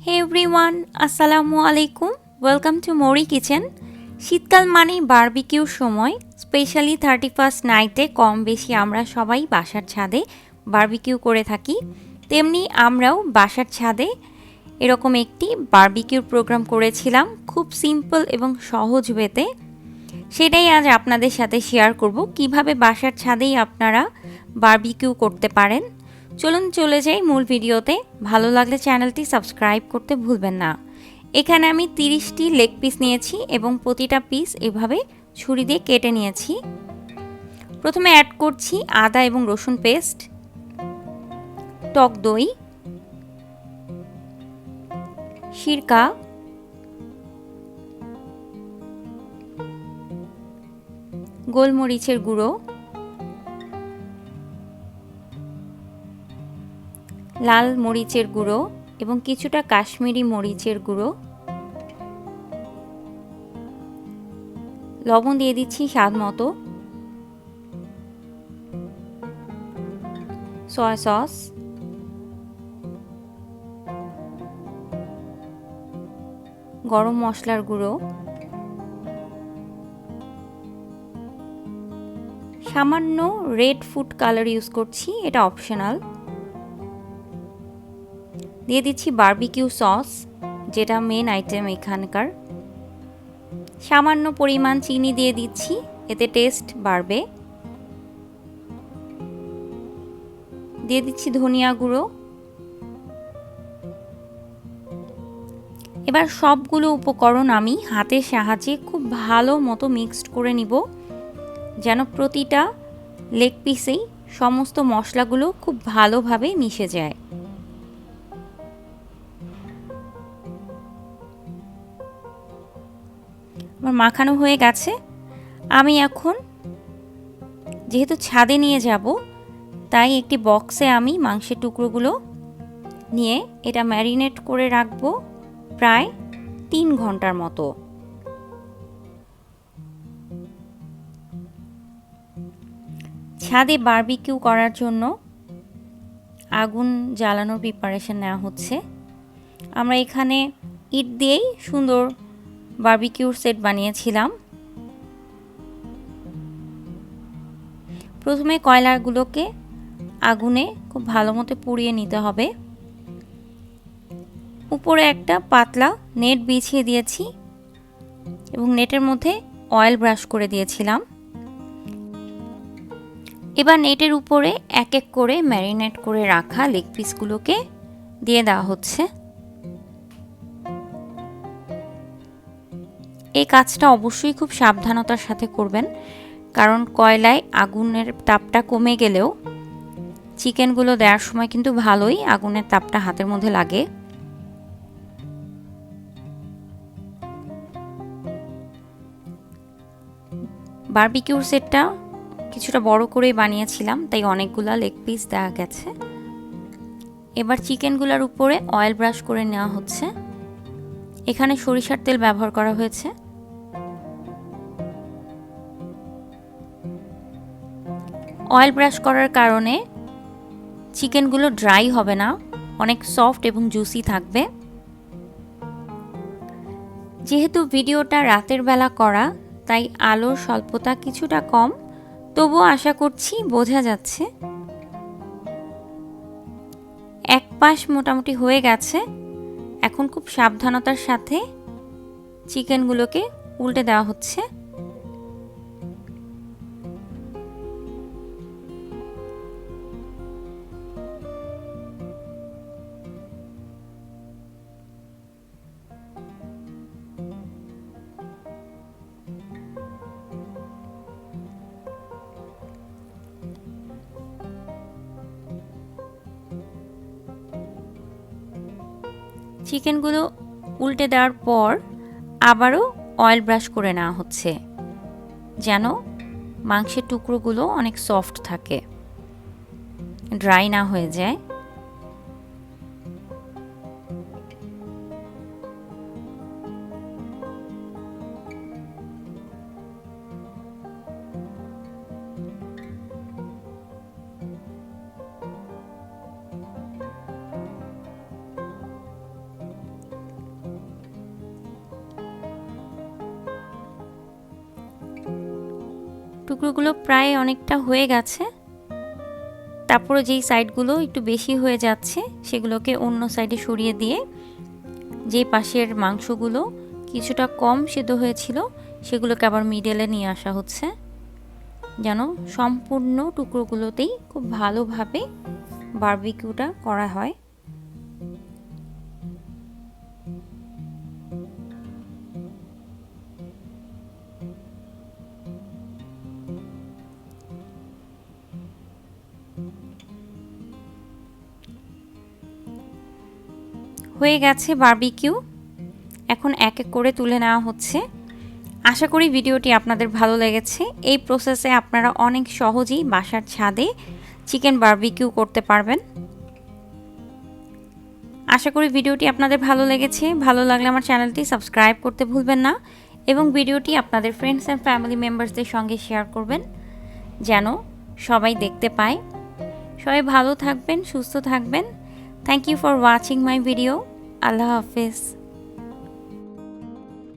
Hey everyone, আসসালামু আলাইকুম। Welcome to মোরি কিচেন। শীতকাল মানেই বারবিকিউর সময়, স্পেশালি 31st নাইটে কম বেশি আমরা সবাই বাসার ছাদে বারবিকিউ করে থাকি। তেমনি আমরাও বাসার ছাদে এরকম একটি বারবিকিউর প্রোগ্রাম করেছিলাম, খুব সিম্পল এবং সহজ ওয়েতে। সেটাই আজ আপনাদের সাথে শেয়ার করব, কিভাবে বাসার ছাদেই আপনারা বারবিকিউ করতে পারেন। চলুন চলে যাই মূল ভিডিওতে। ভালো লাগলে চ্যানেলটি সাবস্ক্রাইব করতে ভুলবেন না। এখানে আমি 30টি লেগ পিস নিয়েছি এবং প্রতিটা পিস এভাবে ছুরি দিয়ে কেটে নিয়েছি। প্রথমে অ্যাড করছি আদা এবং রসুন পেস্ট, টক দই, সিরকা, গোলমরিচের গুঁড়ো, লাল মরিচের গুঁড়ো এবং কিছুটা কাশ্মীরি মরিচের গুঁড়ো, লবণ দিয়ে দিচ্ছি স্বাদ মতো, সয়া সস, গরম মশলার গুঁড়ো, সামান্য রেড ফুড কালার ইউজ করছি, এটা অপশনাল। দিয়ে দিচ্ছি বারবিকিউ সস, যেটা মেন আইটেম এখানকার। সামান্য পরিমাণ চিনি দিয়ে দিচ্ছি, এতে টেস্ট বাড়বে। দিয়ে দিচ্ছি ধনিয়া গুঁড়ো। এবার সবগুলো উপকরণ আমি হাতের সাহায্যে খুব ভালো মতো মিক্সড করে নিব, যেন প্রতিটা লেগ পিসেই সমস্ত মশলাগুলো খুব ভালোভাবে মিশে যায়। আমার মাখানো হয়ে গেছে। আমি এখন যেহেতু ছাদে নিয়ে যাব, তাই একটি বক্সে আমি মাংসের টুকরোগুলো নিয়ে এটা ম্যারিনেট করে রাখবো প্রায় 3 ঘন্টার মতো। ছাদে বারবিকিউ করার জন্য আগুন জ্বালানোর প্রিপারেশন নেওয়া হচ্ছে। আমরা এখানে ইট দিয়েই সুন্দর বারবিকিউর সেট বানিয়েছিলাম। প্রথমে কয়লাগুলোকে আগুনে খুব ভালো মতো পুড়িয়ে নিতে হবে। উপরে একটা পাতলা নেট বিছিয়ে দিয়েছি এবং নেটের মধ্যে অয়েল ব্রাশ করে দিয়েছিলাম। এবার নেটের উপরে এক এক করে ম্যারিনেট করে রাখা লেগ পিসগুলোকে দিয়ে দেওয়া হচ্ছে। এই কাজটা অবশ্যই খুব সাবধানতার সাথে করবেন, কারণ কয়লায় আগুনের তাপটা কমে গেলেও চিকেনগুলো দেওয়ার সময় কিন্তু ভালোই আগুনের তাপটা হাতের মধ্যে লাগে। বারবিকিউর সেটটা কিছুটা বড় করেই বানিয়েছিলাম, তাই অনেকগুলা লেগ পিস দেওয়া গেছে। এবার চিকেনগুলোর উপরে অয়েল ব্রাশ করে নেওয়া হচ্ছে। এখানে সরিষার তেল ব্যবহার করা হয়েছে। অয়েল ব্রাশ করার কারণে চিকেনগুলো ড্রাই হবে না, অনেক সফট এবং জুসি থাকবে। যেহেতু ভিডিওটা রাতের বেলা করা, তাই আলোর স্বল্পতা কিছুটা কম, তবুও আশা করছি বোঝা যাচ্ছে। এক পাশ মোটামুটি হয়ে গেছে। এখন খুব সাবধানতার সাথে চিকেনগুলোকে উল্টে দেওয়া হচ্ছে। চিকেনগুলো উল্টে দেওয়ার পর আবারও অয়েল ব্রাশ করে নেওয়া হচ্ছে, যেন মাংসের টুকরোগুলো অনেক সফট থাকে, ড্রাই না হয়ে যায়। টুকরোগুলো প্রায় অনেকটা হয়ে গেছে। তারপরে যেই সাইডগুলো একটু বেশি হয়ে যাচ্ছে সেগুলোকে অন্য সাইডে সরিয়ে দিয়ে যে পাশের মাংসগুলো কিছুটা কম সেদ্ধ হয়েছিল সেগুলোকে আবার মিডলে নিয়ে আসা হচ্ছে, যেন সম্পূর্ণ টুকরোগুলোতেই খুব ভালোভাবে বারবিকিউটা করা হয়। হয়ে গেছে বারবিকিউ, এখন এক এক করে তুলে নেওয়া হচ্ছে। আশা করি ভিডিওটি আপনাদের ভালো লেগেছে। এই প্রসেসে আপনারা অনেক সহজেই বাসার ছাদে চিকেন বারবিকিউ করতে পারবেন। আশা করি ভিডিওটি আপনাদের ভালো লেগেছে। ভালো লাগলে আমার চ্যানেলটি সাবস্ক্রাইব করতে ভুলবেন না এবং ভিডিওটি আপনাদের ফ্রেন্ডস অ্যান্ড ফ্যামিলি মেম্বার্সদের সঙ্গে শেয়ার করবেন যেন সবাই দেখতে পায়। সবাই ভালো থাকবেন, সুস্থ থাকবেন। Thank you for watching my video. আল্লাহ হাফেজ।